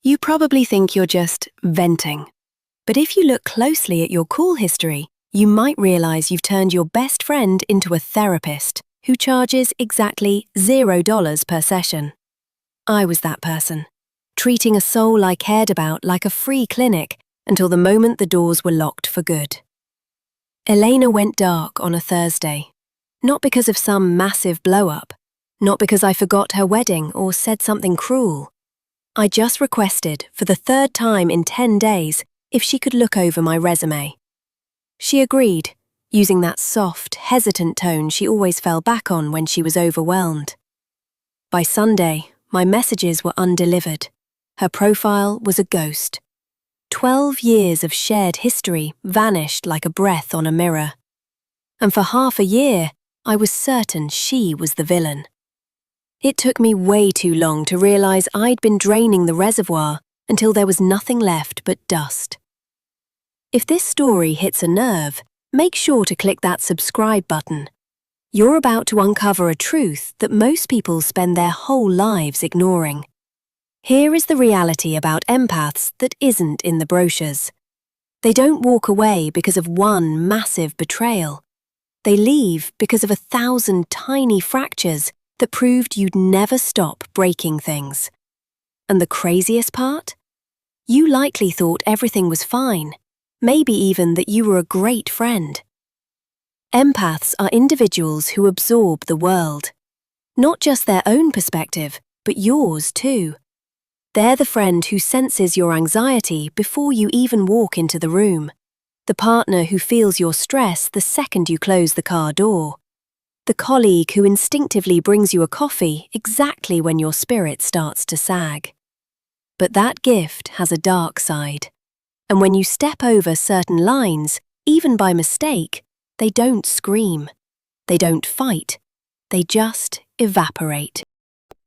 You probably think you're just venting. But if you look closely at your call history, you might realize you've turned your best friend into a therapist who charges exactly $0 per session. I was that person, treating a soul I cared about like a free clinic until the moment the doors were locked for good. Elena went dark on a Thursday, not because of some massive blow-up, not because I forgot her wedding or said something cruel. I just requested, for the third time in 10 days, if she could look over my resume. She agreed, using that soft, hesitant tone she always fell back on when she was overwhelmed. By Sunday, my messages were undelivered. Her profile was a ghost. 12 years of shared history vanished like a breath on a mirror. And for half a year, I was certain she was the villain. It took me way too long to realize I'd been draining the reservoir until there was nothing left but dust. If this story hits a nerve, make sure to click that subscribe button. You're about to uncover a truth that most people spend their whole lives ignoring. Here is the reality about empaths that isn't in the brochures. They don't walk away because of one massive betrayal. They leave because of 1,000 tiny fractures that proved you'd never stop breaking things. And the craziest part? You likely thought everything was fine, maybe even that you were a great friend. Empaths are individuals who absorb the world. Not just their own perspective, but yours too. They're the friend who senses your anxiety before you even walk into the room. The partner who feels your stress the second you close the car door. The colleague who instinctively brings you a coffee exactly when your spirit starts to sag. But that gift has a dark side. And when you step over certain lines, even by mistake, they don't scream. They don't fight. They just evaporate.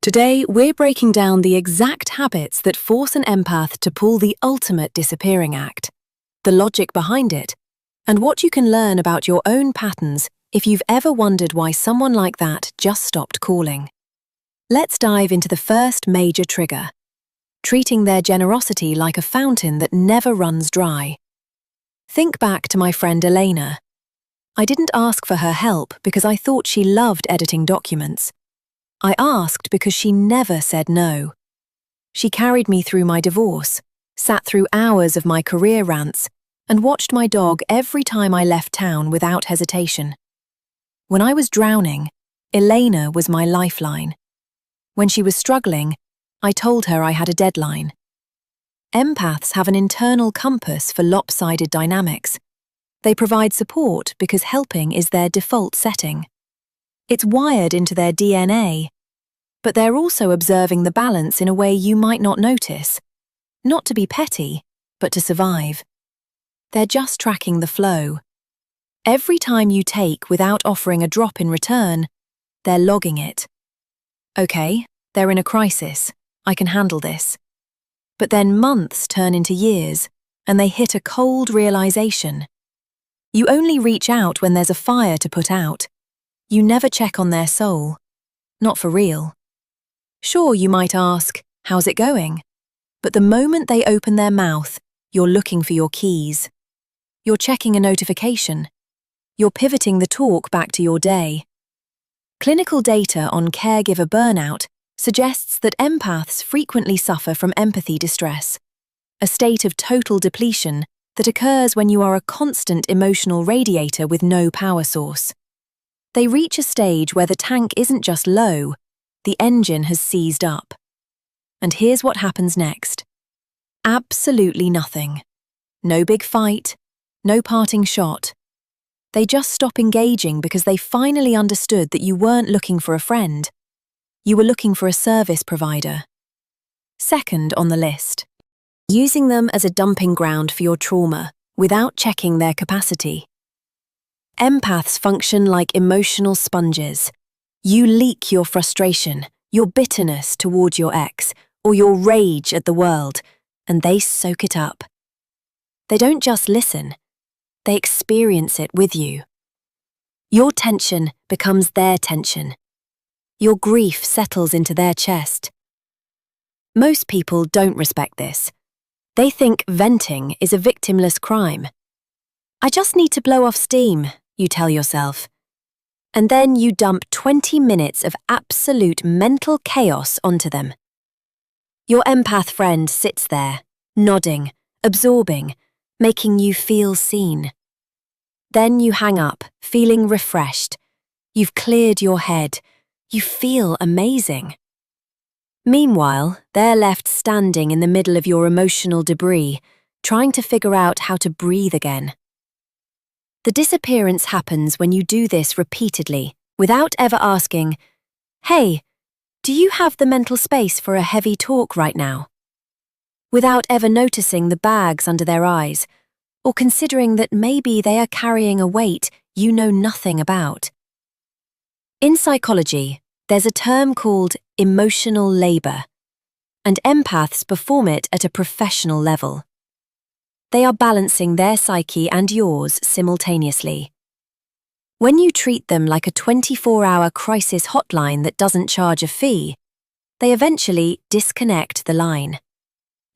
Today, we're breaking down the exact habits that force an empath to pull the ultimate disappearing act, the logic behind it, and what you can learn about your own patterns if you've ever wondered why someone like that just stopped calling. Let's dive into the first major trigger, treating their generosity like a fountain that never runs dry. Think back to my friend Elena. I didn't ask for her help because I thought she loved editing documents. I asked because she never said no. She carried me through my divorce, sat through hours of my career rants, and watched my dog every time I left town without hesitation. When I was drowning, Elena was my lifeline. When she was struggling, I told her I had a deadline. Empaths have an internal compass for lopsided dynamics. They provide support because helping is their default setting. It's wired into their DNA, but they're also observing the balance in a way you might not notice. Not to be petty, but to survive. They're just tracking the flow. Every time you take without offering a drop in return, they're logging it. Okay, they're in a crisis. I can handle this. But then months turn into years, and they hit a cold realization. You only reach out when there's a fire to put out. You never check on their soul. Not for real. Sure, you might ask, how's it going? But the moment they open their mouth, you're looking for your keys. You're checking a notification. You're pivoting the talk back to your day. Clinical data on caregiver burnout suggests that empaths frequently suffer from empathy distress, a state of total depletion that occurs when you are a constant emotional radiator with no power source. They reach a stage where the tank isn't just low, the engine has seized up. And here's what happens next. Absolutely nothing. No big fight, no parting shot. They just stop engaging because they finally understood that you weren't looking for a friend. You were looking for a service provider. Second on the list, using them as a dumping ground for your trauma without checking their capacity. Empaths function like emotional sponges. You leak your frustration, your bitterness towards your ex, or your rage at the world, and they soak it up. They don't just listen, they experience it with you. Your tension becomes their tension. Your grief settles into their chest. Most people don't respect this. They think venting is a victimless crime. I just need to blow off steam, you tell yourself. And then you dump 20 minutes of absolute mental chaos onto them. Your empath friend sits there, nodding, absorbing, making you feel seen. Then you hang up, feeling refreshed. You've cleared your head. You feel amazing. Meanwhile, they're left standing in the middle of your emotional debris, trying to figure out how to breathe again. The disappearance happens when you do this repeatedly, without ever asking, "Hey, do you have the mental space for a heavy talk right now?" Without ever noticing the bags under their eyes, or considering that maybe they are carrying a weight you know nothing about. In psychology, there's a term called emotional labor, and empaths perform it at a professional level. They are balancing their psyche and yours simultaneously. When you treat them like a 24-hour crisis hotline that doesn't charge a fee, they eventually disconnect the line.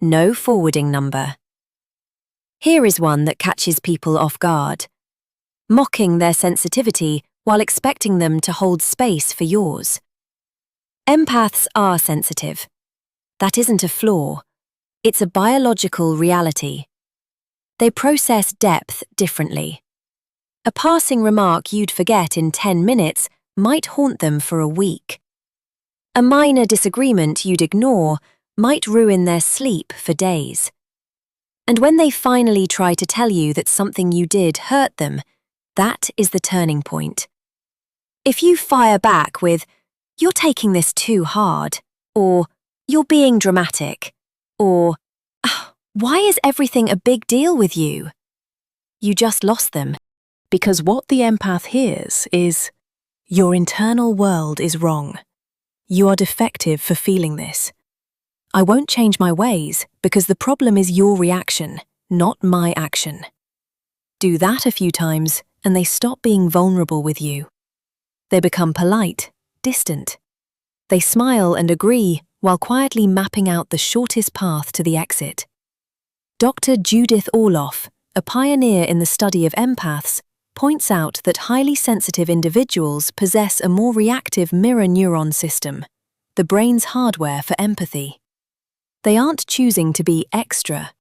No forwarding number. Here is one that catches people off guard. Mocking their sensitivity while expecting them to hold space for yours. Empaths are sensitive. That isn't a flaw. It's a biological reality. They process depth differently. A passing remark you'd forget in 10 minutes might haunt them for a week. A minor disagreement you'd ignore might ruin their sleep for days. And when they finally try to tell you that something you did hurt them, that is the turning point. If you fire back with, "You're taking this too hard," or "You're being dramatic," or "Why is everything a big deal with you?" you just lost them. Because what the empath hears is, "Your internal world is wrong. You are defective for feeling this. I won't change my ways because the problem is your reaction, not my action." Do that a few times and they stop being vulnerable with you. They become polite, distant. They smile and agree while quietly mapping out the shortest path to the exit. Dr. Judith Orloff, a pioneer in the study of empaths, points out that highly sensitive individuals possess a more reactive mirror neuron system, the brain's hardware for empathy. They aren't choosing to be extra.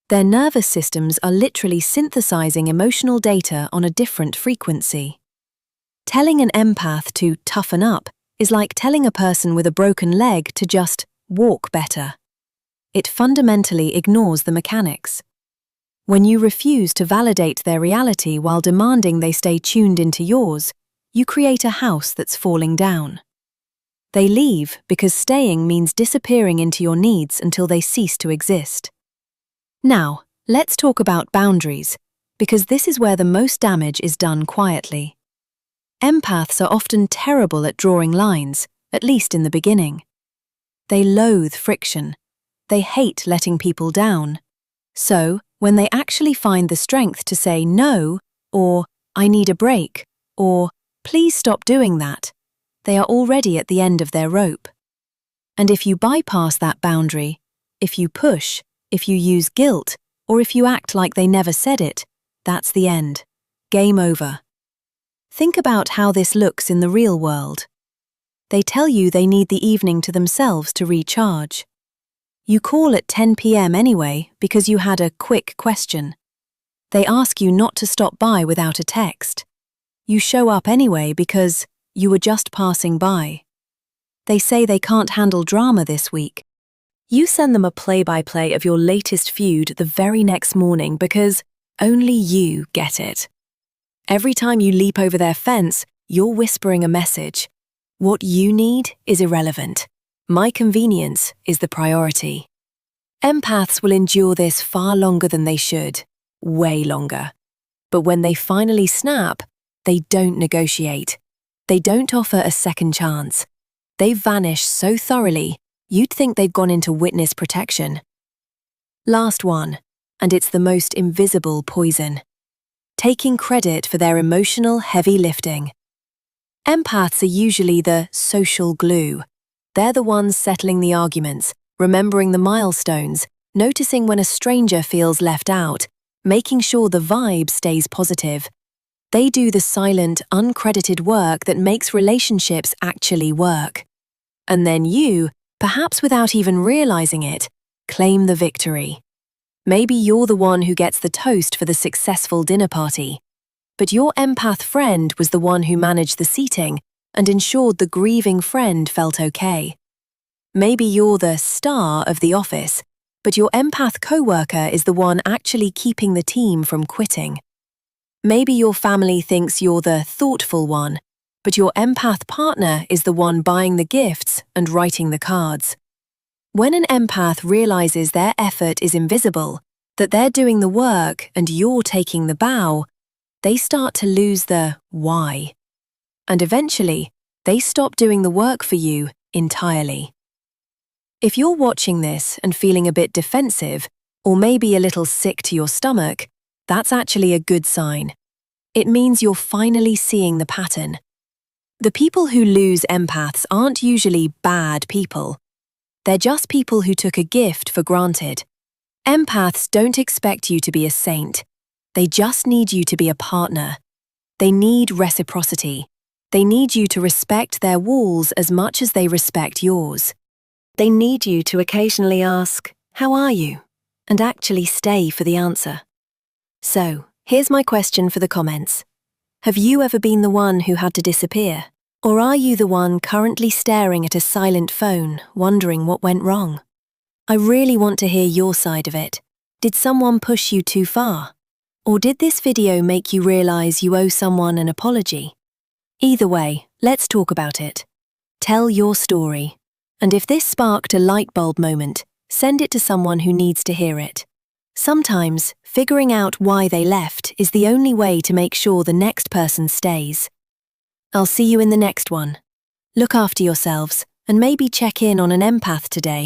Their nervous systems are literally synthesizing emotional data on a different frequency. Telling an empath to toughen up is like telling a person with a broken leg to just walk better. It fundamentally ignores the mechanics. When you refuse to validate their reality while demanding they stay tuned into yours, you create a house that's falling down. They leave because staying means disappearing into your needs until they cease to exist. Now, let's talk about boundaries, because this is where the most damage is done quietly. Empaths are often terrible at drawing lines, at least in the beginning. They loathe friction. They hate letting people down. So, when they actually find the strength to say no, or "I need a break," or "Please stop doing that," they are already at the end of their rope. And if you bypass that boundary, if you push, if you use guilt, or if you act like they never said it, that's the end. Game over. Think about how this looks in the real world. They tell you they need the evening to themselves to recharge. You call at 10 p.m. anyway because you had a quick question. They ask you not to stop by without a text. You show up anyway because you were just passing by. They say they can't handle drama this week. You send them a play-by-play of your latest feud the very next morning because only you get it. Every time you leap over their fence, you're whispering a message. What you need is irrelevant. My convenience is the priority. Empaths will endure this far longer than they should, way longer. But when they finally snap, they don't negotiate. They don't offer a second chance. They vanish so thoroughly, you'd think they've gone into witness protection. Last one, and it's the most invisible poison. Taking credit for their emotional heavy lifting. Empaths are usually the social glue. They're the ones settling the arguments, remembering the milestones, noticing when a stranger feels left out, making sure the vibe stays positive. They do the silent, uncredited work that makes relationships actually work. And then you, perhaps without even realizing it, claim the victory. Maybe you're the one who gets the toast for the successful dinner party. But your empath friend was the one who managed the seating and ensured the grieving friend felt okay. Maybe you're the star of the office, but your empath coworker is the one actually keeping the team from quitting. Maybe your family thinks you're the thoughtful one, but your empath partner is the one buying the gifts and writing the cards. When an empath realizes their effort is invisible, that they're doing the work and you're taking the bow, they start to lose the why. And eventually, they stop doing the work for you entirely. If you're watching this and feeling a bit defensive, or maybe a little sick to your stomach, that's actually a good sign. It means you're finally seeing the pattern. The people who lose empaths aren't usually bad people. They're just people who took a gift for granted. Empaths don't expect you to be a saint. They just need you to be a partner. They need reciprocity. They need you to respect their walls as much as they respect yours. They need you to occasionally ask, "How are you?" and actually stay for the answer. So, here's my question for the comments. Have you ever been the one who had to disappear? Or are you the one currently staring at a silent phone, wondering what went wrong? I really want to hear your side of it. Did someone push you too far? Or did this video make you realize you owe someone an apology? Either way, let's talk about it. Tell your story. And if this sparked a light bulb moment, send it to someone who needs to hear it. Sometimes, figuring out why they left is the only way to make sure the next person stays. I'll see you in the next one. Look after yourselves, and maybe check in on an empath today.